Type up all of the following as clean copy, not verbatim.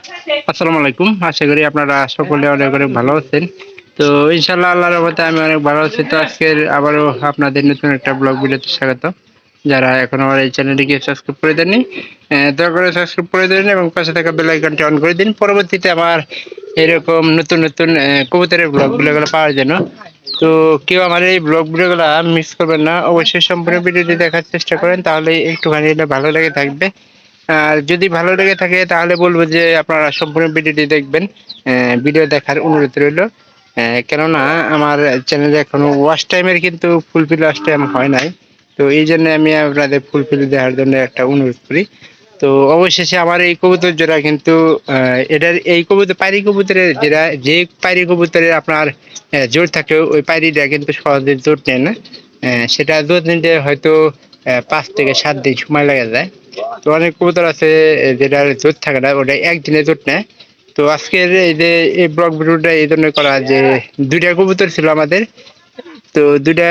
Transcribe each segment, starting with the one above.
আসসালামু আলাইকুম। আশা করি আপনারা সকলে অনেক, অনেক ভালো আছেন। তো ইনশাআল্লাহ আল্লাহর রহমতে আমি অনেক ভালো আছি। তো আজকের আবারও আপনাদের নতুন একটা ব্লগ ভিডিওতে স্বাগতম। যারা এখনো আমার এই চ্যানেলটিকে সাবস্ক্রাইব করে দেননি, দয়া করে সাবস্ক্রাইব করে দিন এবং পাশে থাকা বেল আইকনটি অন করে দিন। পরবর্তীতে আমার এরকম নতুন, নতুন কবুতরের ব্লগ ভিডিওগুলো পাওয়ার জন্য। তো কেউ আমার এই ব্লগ ভিডিওগুলো মিস করবেন না। অবশ্যই সম্পূর্ণ ভিডিওটি দেখার চেষ্টা করেন, তাহলে একটুখানি এটা ভালো লেগে থাকবে। আর যদি ভালো লেগে থাকে তাহলে বলবো যে আপনারা সম্পূর্ণ ভিডিওটি দেখবেন। ভিডিও দেখার অনুরোধ রইল। কেননা আমার চ্যানেলে এখনো ওয়াচ টাইমের কিন্তু ফুলফিল ওয়াচ টাইম হয় নাই। তো এই জন্য আমি আপনাদের ফুলফিল দেওয়ার জন্য একটা অনুরোধ করি। তো অবশেষে আমার এই কবুতর জোড়া কিন্তু এটার এই কবুতর পায়রি কবুতরের যে পায়রি কবুতরের আপনার জোর থাকে ওই পায়রিটা কিন্তু সহজে জোর নেয় না। সেটা জোর নিতে হয়তো 5 থেকে 7 দিন সময় লাগে যায়। তো অনেক কবুতর আছে যেটার জোর থাকে না, ওটা একদিনে জোর নেয়। তো আজকের এই যে এই ব্লগ ভিডিওটা এই জন্য করা যে দুইটা কবুতর ছিল আমাদের। তো দুইটা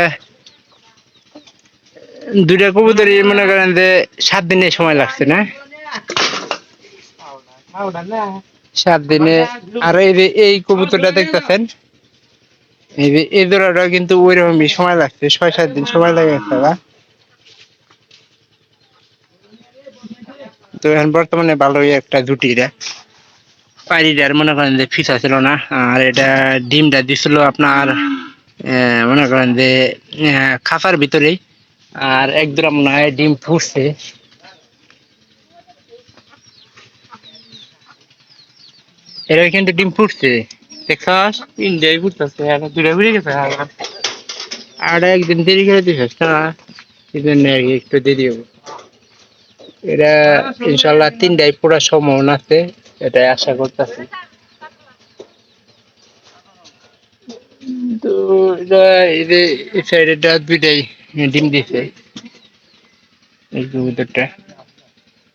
দুইটা কবুতরই মনে করেন যে 7 দিনের সময় লাগছে না, 7 দিনে। আর এই যে এই কবুতরটা দেখতেছেন, এই যে এই জোড়াটা কিন্তু ওইরকমই সময় লাগছে, 6-7 দিন সময় লাগে তারা। তো এখন বর্তমানে ভালোই একটা জুটিরা পায়রিটার মনে করেন যে ফিসা ছিল না। আর এটা ডিমটা দিছিল আপনার মনে করেন যে খাঁচার ভিতরেই। আর এক দুটা মনে হয় ডিম ফুটছে। এরা কিন্তু ডিম ফুটছে, দেখছস? তিনটাই ফুটতেছে, আর দুটা ফুটে গেছে। আর একদিন দেরি করে দিছিস না, এই জন্য আর কি একটু দেরি হবে। এরা ইনশাল্লাহ 3টাই পুরা সম্ভাবনা আছে, এটাই আশা করতেছি। তো এটা এই যে এই সাইডেটা দুইটাই ডিম দিছে এই কবুতরটা।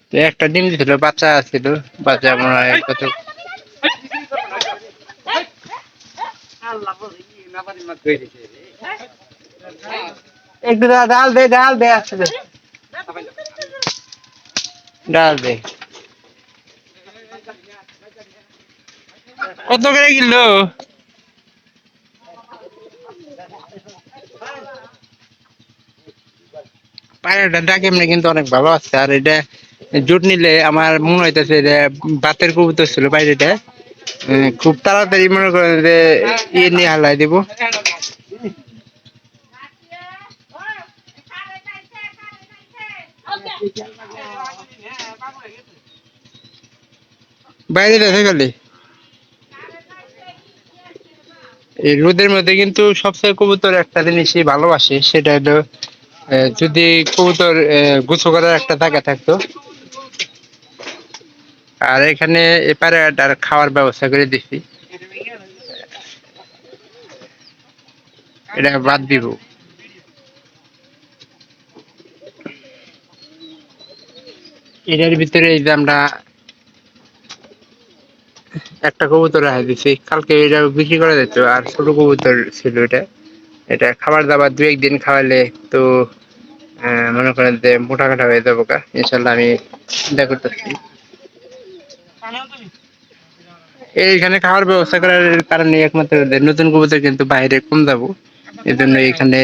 তো একটা ডিম দিছিল, বাচ্চা ছিল, বাচ্চা মনে হয় কত একটু ডাল দে, ডাল দে, আসলে ডাল দে। কত করে কিলো? পায়রাটা ডাক এমনি কিন্তু অনেক ভালো আছে। আর এটা জুট নিলে আমার মনে হইতেছে যে বাতের কবুতর ছিল পায়রাটা, খুব তাড়াতাড়ি মনে করেন যে ইয়ে নিয়ে হালাই দিব। বাইরে দেখে গেলে এই রোদের মধ্যে কিন্তু সবচেয়ে কবুতর একটা জিনিসই ভালোবাসে, সেটা হলো যদি কবুতর গোসল করার একটা জায়গা থাকতো। আর এখানে এপারে আর খাওয়ার ব্যবস্থা করে দিছি, এটা বাদ দিব। এটার ভিতরে এই যে আমরা একটা কবুতর রাখা দিছি, কালকে এটা বিক্রি করে দিত। আর ছোট কবুতর ছিল এটা, এটা খাবার দাবার 2-1 দিন খাওয়ালে তো মনে করেন যে মোটা কাটা হয়ে যাবো কা। ইনশাল্লাহ আমি চিন্তা করতেছি এইখানে খাওয়ার ব্যবস্থা করার কারণে একমাত্র নতুন কবুতর কিন্তু বাইরে কম যাবো, এই জন্য এখানে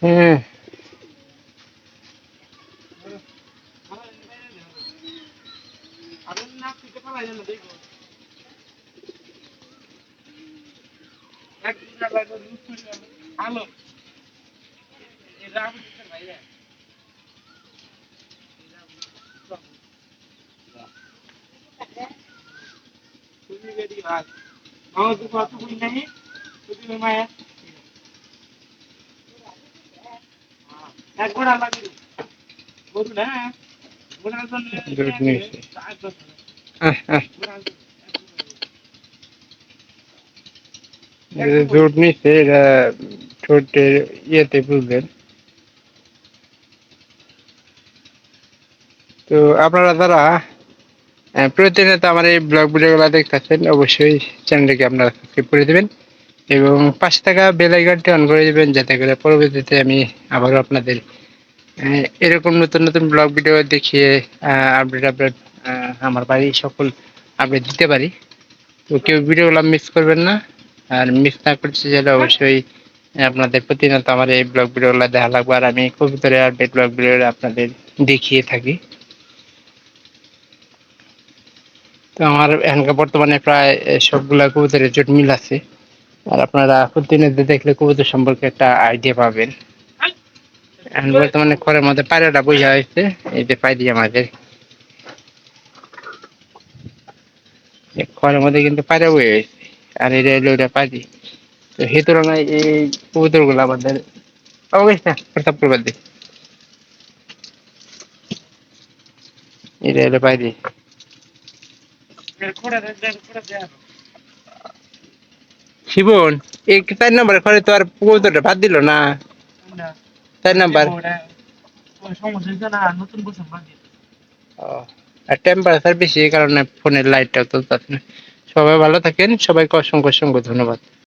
হ্যাঁ। জোট নিয়েছে। জোট নিচ্ছে, এটা ঠোঁটের ইয়েতে বুঝবেন। তো আপনারা যারা প্রতিনিয়ত আমার এই ব্লগ ভিডিওগুলো দেখতেছেন, অবশ্যই চ্যানেলটিকে আপনারা সাবস্ক্রাইব করে দেবেন এবং পাশে থাকা বেল আইকনটি অন করে দেবেন, যাতে করে পরবর্তীতে আমি আবারও আপনাদের এরকম নতুন নতুন ব্লগ ভিডিও দেখিয়ে আপডেট আপডেট আমার বাড়ির সকল আপডেট দিতে পারি। তো কেউ ভিডিওগুলো মিস করবেন না, আর মিস না করতে চাইলে অবশ্যই আপনাদের প্রতিনিয়ত আমার এই ব্লগ ভিডিওগুলো দেখা লাগবে, আর আমি কবুতরের আপডেট ব্লগ ভিডিও আপনাদের দেখিয়ে থাকি। তো আমার এখানকার বর্তমানে প্রায় সবগুলা কবুতরের জোট মিল আছে, আর আপনারা প্রতিনিয়ত দেখলে কবুতর সম্পর্কে একটা আইডিয়া পাবেন। এখন বর্তমানে ঘরের মধ্যে পায়রাটা বোঝা হয়েছে, এই যে পাই দিয়ে আমাদের ঘরের মধ্যে কিন্তু পায়রা বয়ে হয়েছে, আর এটা এলো ওটা পাই। তো সেই তুলনায় এই কবুতর গুলো আমাদের অবশ্যই না প্রতাপ করবার দিই, এটা এলো পাই দিই। শিবন এই 4 নম্বর ঘরে তো আর কবুতরটা ভাত দিল না, 4 নম্বর। ও, আর টেম্পারেচার বেশি, এই কারণে ফোনের লাইটটাও তুলতেছে না। সবাই ভালো থাকেন, সবাইকে অসংখ্য অসংখ্য ধন্যবাদ।